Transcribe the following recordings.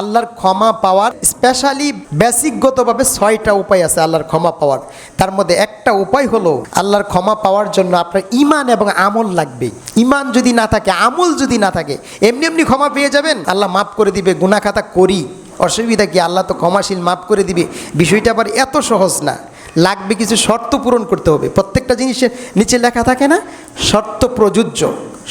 আল্লাহর ক্ষমা পাওয়ার স্পেশালি বেসিকগতভাবে 6টা উপায় আছে আল্লাহর ক্ষমা পাওয়ার। তার মধ্যে একটা উপায় হলো আল্লাহর ক্ষমা পাওয়ার জন্য আপনার ঈমান এবং আমল লাগবে। ঈমান যদি না থাকে, আমল যদি না থাকে, এমনি এমনি ক্ষমা পেয়ে যাবেন, আল্লাহ মাফ করে দিবে, গুনাহ খাতা করি, অসুবিধা কি, আল্লাহ তো ক্ষমাশীল, মাফ করে দিবে। বিষয়টা আবার এত সহজ না, লাগবে কিছু শর্ত পূরণ করতে হবে। প্রত্যেকটা জিনিসের নিচে লেখা থাকে না শর্ত প্রযোজ্য।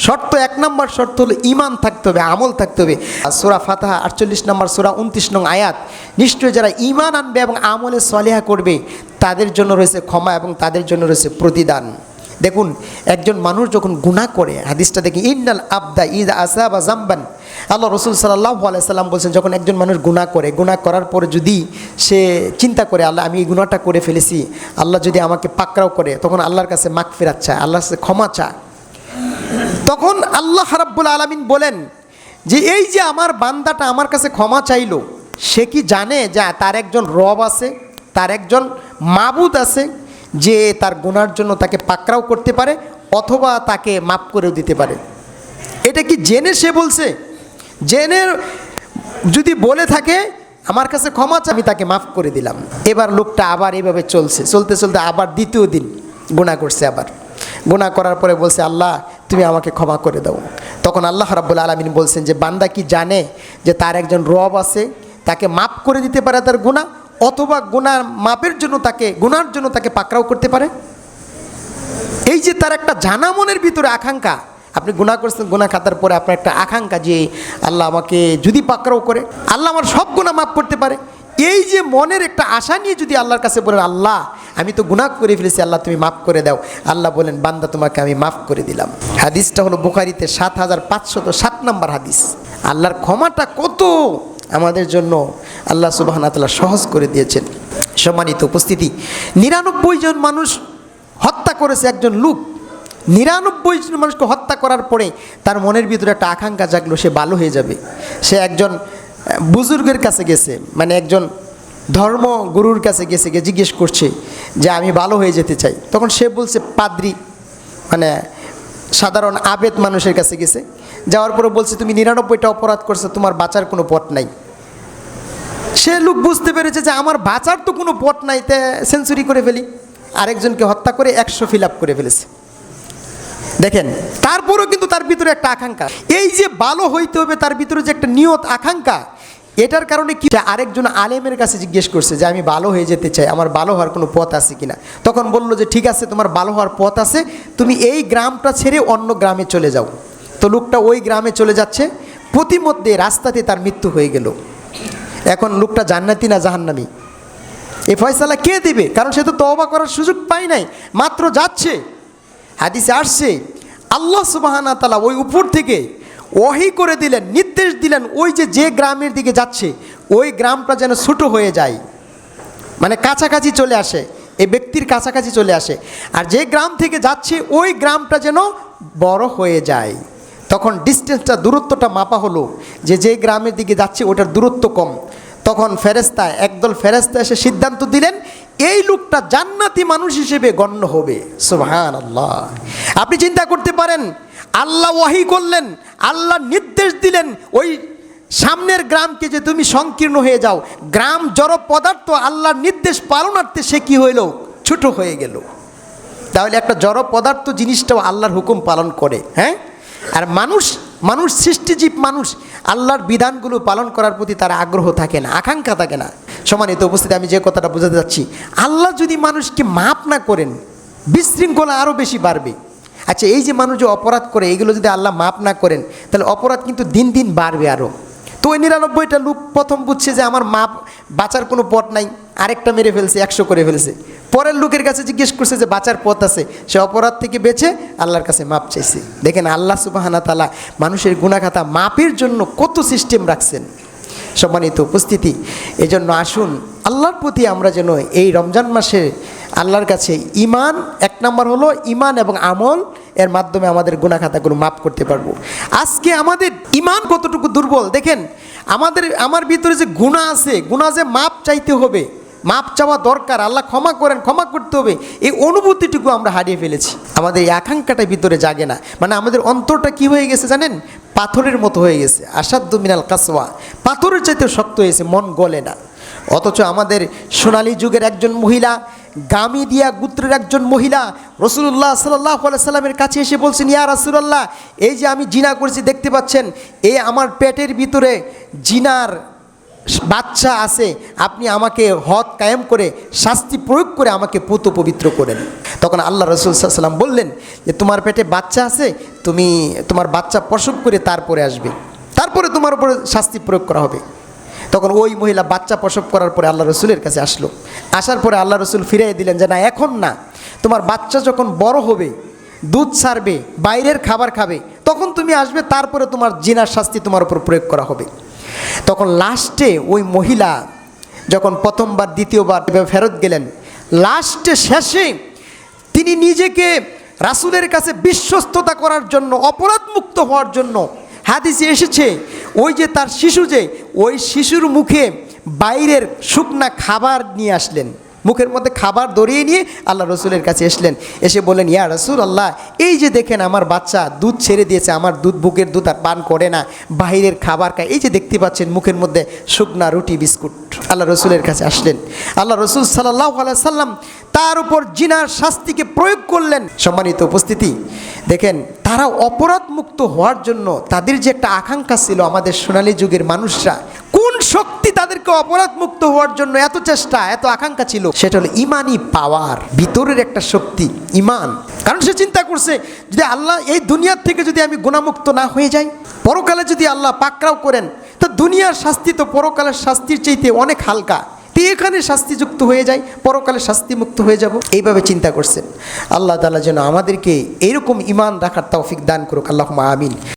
শর্ত 1 নম্বর শর্ত হলো ঈমান থাকতে হবে, আমল থাকতে হবে। সূরা ফাতিহা 48 নম্বর সূরা 29 নং আয়াত, নিশ্চয়ই যারা ঈমান আনবে এবং আমলে সলিহা করবে তাদের জন্য রয়েছে ক্ষমা এবং তাদের জন্য রয়েছে প্রতিদান। দেখুন, একজন মানুষ যখন গুনাহ করে, হাদিসটা দেখি, ইন্নাল আবদা ইযা আসাবা যামবান, আল্লাহ রাসূল সাল্লাল্লাহু আলাইহি সাল্লাম বলছেন, যখন একজন মানুষ গুনাহ করে, গুনাহ করার পরে যদি সে চিন্তা করে আল্লাহ আমি এই গুনাহটা করে ফেলেছি, আল্লাহ যদি আমাকে পাকড়াও করে, তখন আল্লাহর কাছে মাগফিরাত চায়, আল্লাহর কাছে ক্ষমা চায়। তখন আল্লাহ রাব্বুল আলামিন বলেন যে এই যে আমার বান্দাটা আমার কাছে ক্ষমা চাইলো, সে কি জানে যে তার একজন রব আছে, তার একজন মাবুদ আছে যে তার গুনার জন্য তাকে পাকড়াও করতে পারে অথবা তাকে মাফ করেও দিতে পারে? এটা কি জেনে সে বলছে? জেনে যদি বলে থাকে আমার কাছে ক্ষমা চাই, আমি তাকে মাফ করে দিলাম। এবার লোকটা আবার এইভাবে চলতে চলতে আবার দ্বিতীয় দিন গুনাহ করছে। আবার গুনাহ করার পরে বলছে আল্লাহ তুমি আমাকে ক্ষমা করে দাও। তখন আল্লাহ রাব্বুল আলামিন বলছেন যে বান্দা কি জানে যে তার একজন রব আছে, তাকে মাফ করে দিতে পারে তার গুনাহ, অথবা গুনার মাপের জন্য তাকে, গুনার জন্য তাকে পাকড়াও করতে পারে? এই যে তার একটা জানা মনের ভিতরে আকাঙ্ক্ষা, আপনি গুনাহ করছেন, গুনাহ খাতার পরে আপনার একটা আকাঙ্ক্ষা যে আল্লাহ আমাকে যদি পাকড়াও করে, আল্লাহ আমার সব গুনাহ মাফ করতে পারে, এই যে মনের একটা আশা নিয়ে যদি আল্লাহর কাছে বলেন আল্লাহ আমি তো গুনাহ করে ফেলেছি, আল্লাহ তুমি মাফ করে দাও, আল্লাহ বলেন বান্দা তোমাকে আমি মাফ করে দিলাম। হাদিসটা হলো বুখারীতে 7507 নম্বর হাদিস। আল্লাহর ক্ষমাটা কত আমাদের জন্য আল্লাহ সুবহানাহু ওয়া তাআলা সহজ করে দিয়েছেন। সম্মানিত উপস্থিতি, 99 জন মানুষ হত্যা করেছে একজন লোক। 99 জন মানুষকে হত্যা করার পরে তার মনের ভিতরে একটা আকাঙ্ক্ষা জাগলো সে ভালো হয়ে যাবে। সে একজন বুজুর্গের কাছে গেছে, মানে একজন ধর্মগুরুর কাছে গেছে, গিয়ে জিজ্ঞেস করছে যে আমি ভালো হয়ে যেতে চাই। তখন সে বলছে পাদ্রী, মানে সাধারণ আবেদ মানুষের কাছে গেছে। যাওয়ার পরে বলছে তুমি 99টা অপরাধ করছো, তোমার বাঁচার কোনো পথ নাই। সে লোক বুঝতে পেরেছে যে আমার বাঁচার তো কোনো পথ নাই, তে সেঞ্চুরি করে ফেলি। আরেকজনকে হত্যা করে 100 ফিল আপ করে ফেলেছে। দেখেন, তারপরেও কিন্তু তার ভিতরে একটা আকাঙ্ক্ষা, এই যে ভালো হইতে হবে, তার ভিতরে যে একটা নিয়ত আকাঙ্ক্ষা, এটার কারণে কি আরেকজন আলেমের কাছে জিজ্ঞেস করছে যে আমি ভালো হয়ে যেতে চাই, আমার ভালো হওয়ার কোনো পথ আছে কিনা। তখন বললো যে ঠিক আছে, তোমার ভালো হওয়ার পথ আছে, তুমি এই গ্রামটা ছেড়ে অন্য গ্রামে চলে যাও। তো লোকটা ওই গ্রামে চলে যাচ্ছে, প্রতিমধ্যে রাস্তাতে তার মৃত্যু হয়ে গেল। এখন লোকটা জান্নাতি না জাহান্নামী, এই ফয়সালা কে দিবে? কারণ সে তো তওবা করার সুযোগ পায় নাই, মাত্র যাচ্ছে। হাদিসে আসছে আল্লাহ সুবহানাহু ওয়া তাআলা ওই উপর থেকে ওহী করে দিলেন, নির্দেশ দিলেন ওই যে গ্রামের দিকে যাচ্ছে ওই গ্রামটা যেন ছোট হয়ে যায়, মানে কাছাকাছি চলে আসে, এই ব্যক্তির কাছাকাছি চলে আসে। আর যে গ্রাম থেকে যাচ্ছে ওই গ্রামটা যেন বড় হয়ে যায়। তখন ডিস্টেন্সটা, দূরত্বটা মাপা হলো যে গ্রামের দিকে যাচ্ছে ওটার দূরত্ব কম। তখন ফেরেশতা, একদল ফেরেশতা এসে সিদ্ধান্ত দিলেন এই লোকটা জান্নাতি মানুষ হিসেবে গণ্য হবে। সুবহানাল্লাহ। আপনি চিন্তা করতে পারেন, আল্লাহ ওহী করলেন, আল্লাহ নির্দেশ দিলেন ওই সামনের গ্রামকে যে তুমি সংকীর্ণ হয়ে যাও। গ্রাম জড় পদার্থ, আল্লাহর নির্দেশ পালনার্থে সে কি হইল? ছোট হয়ে গেল। তাহলে একটা জড় পদার্থ জিনিসটাও আল্লাহর হুকুম পালন করে, হ্যাঁ? আর মানুষ সৃষ্টিজীব, মানুষ আল্লাহর বিধানগুলো পালন করার প্রতি তার আগ্রহ থাকে না, আকাঙ্ক্ষা থাকে না। সম্মানিত উপস্থিতি, আমি যে কথাটা বোঝাতে যাচ্ছি, আল্লাহ যদি মানুষকে মাফ না করেন বিশৃঙ্খলা আরও বেশি বাড়বে। আচ্ছা, এই যে মানুষ যে অপরাধ করে, এগুলো যদি আল্লাহ মাফ না করেন তাহলে অপরাধ কিন্তু দিন দিন বাড়বে আরও। তো ওই 99টা লোক প্রথম বুঝছে যে আমার মাপ বাঁচার কোনো পথ নাই, আরেকটা মেরে ফেলছে, 100 করে ফেলছে। পরের লোকের কাছে জিজ্ঞেস করছে যে বাঁচার পথ আছে, সে অপরাধ থেকে বেঁচে আল্লাহর কাছে মাপ চাইছে। দেখেন আল্লাহ সুবহানাহু ওয়া তাআলা মানুষের গুনাহ খাতা মাপের জন্য কত সিস্টেম রাখছেন। সম্মানিত উপস্থিতি, এজন্য আসুন আল্লাহর প্রতি আমরা যেন এই রমজান মাসে আল্লাহর কাছে ঈমান, 1 নম্বর হলো ঈমান এবং আমল, এর মাধ্যমে আমাদের গুনাহ খাতাগুলো মাফ করতে পারবো। আজকে আমাদের ঈমান কতটুকু দুর্বল দেখেন। আমার ভিতরে যে গুনাহ আছে, গুনাহ যে মাপ চাইতে হবে, মাপ চাওয়া দরকার, আল্লাহ ক্ষমা করেন, ক্ষমা করতে হবে, এই অনুভূতিটুকু আমরা হারিয়ে ফেলেছি। আমাদের এই আকাঙ্ক্ষাটা ভিতরে জাগে না, মানে আমাদের অন্তরটা কি হয়ে গেছে জানেন? পাথরের মতো হয়ে গেছে, আসাদ্দু মিনাল কাসওয়া, পাথরের চাইতে শক্ত হয়েছে, মন গলে না। অথচ আমাদের সোনালী যুগের একজন মহিলা, গামিদিয়া গোত্রের একজন মহিলা রাসূলুল্লাহ সাল্লাল্লাহু আলাইহি সাল্লামের কাছে এসে বলছেন, ইয়া রাসূলুল্লাহ, এই যে আমি জিনা করেছি দেখতে পাচ্ছেন, এই আমার পেটের ভিতরে জিনার বাচ্চা আছে, আপনি আমাকে হদ কায়েম করে শাস্তি প্রয়োগ করে আমাকে পুত পবিত্র করেন। তখন আল্লাহ রাসূল সাল্লাল্লাহু আলাইহি সাল্লাম বললেন যে তোমার পেটে বাচ্চা আছে, তুমি তোমার বাচ্চা প্রসব করে তারপরে আসবে, তারপরে তোমার উপরে শাস্তি প্রয়োগ করা হবে। তখন ওই মহিলা বাচ্চা প্রসব করার পরে আল্লাহ রসুলের কাছে আসলো। আসার পরে আল্লাহ রসুল ফিরিয়ে দিলেন যে না, এখন না, তোমার বাচ্চা যখন বড় হবে, দুধ ছাড়বে, বাইরের খাবার খাবে, তখন তুমি আসবে, তারপরে তোমার জিনার শাস্তি তোমার উপর প্রয়োগ করা হবে। তখন লাস্টে ওই মহিলা যখন প্রথমবার দ্বিতীয়বার ফেরত গেলেন, লাস্টে শেষে তিনি নিজেকে রাসূলের কাছে বিশ্বস্ততা করার জন্য, অপরাধমুক্ত হওয়ার জন্য, হাদিসে এসেছে ওই যে তার শিশু, যে ওই শিশুর মুখে বাইরের শুকনা খাবার নিয়ে আসলেন, মুখের মধ্যে খাবার ধরিয়ে নিয়ে আল্লাহ রসুলের কাছে এসলেন। এসে বললেন, ইয়া রাসূলুল্লাহ, এই যে দেখেন আমার বাচ্চা দুধ ছেড়ে দিয়েছে, আমার বুকের দুধ আর পান করে না, বাইরের খাবার খায়, এই যে দেখতে পাচ্ছেন মুখের মধ্যে শুকনা রুটি বিস্কুট। আল্লাহ রসুলের কাছে আসলেন। আল্লাহ রসুল সাল্লাল্লাহু আলাইহি সাল্লাম তার উপর জিনার শাস্তিকে প্রয়োগ করলেন। সম্মানিত উপস্থিতি, দেখেন তারা অপরাধ মুক্ত হওয়ার জন্য তাদের যে একটা আকাঙ্ক্ষা ছিল, আমাদের সোনালী যুগের মানুষরা কোন শক্তি তাদেরকে অপরাধ মুক্ত হওয়ার জন্য এত চেষ্টা, এত আকাঙ্ক্ষা ছিল, সেটা হলো ইমানি পাওয়ার, ভিতরের একটা শক্তি, ইমান। কারণ সে চিন্তা করছে, যদি আল্লাহ এই দুনিয়ার থেকে যদি আমি গুনাহমুক্ত না হয়ে যাই, পরকালে যদি আল্লাহ পাকড়াও করেন, তো দুনিয়ার শাস্তি তো পরকালের শাস্তির চাইতে অনেক হালকা, এখানে শাস্তিযুক্ত হয়ে যায়, পরকালে শাস্তিমুক্ত হয়ে যাব, এইভাবে চিন্তা করছেন। আল্লাহ তাআলা যেন আমাদেরকে এইরকম ইমান রাখার তৌফিক দান করুক, আল্লাহুম্মা আমিন।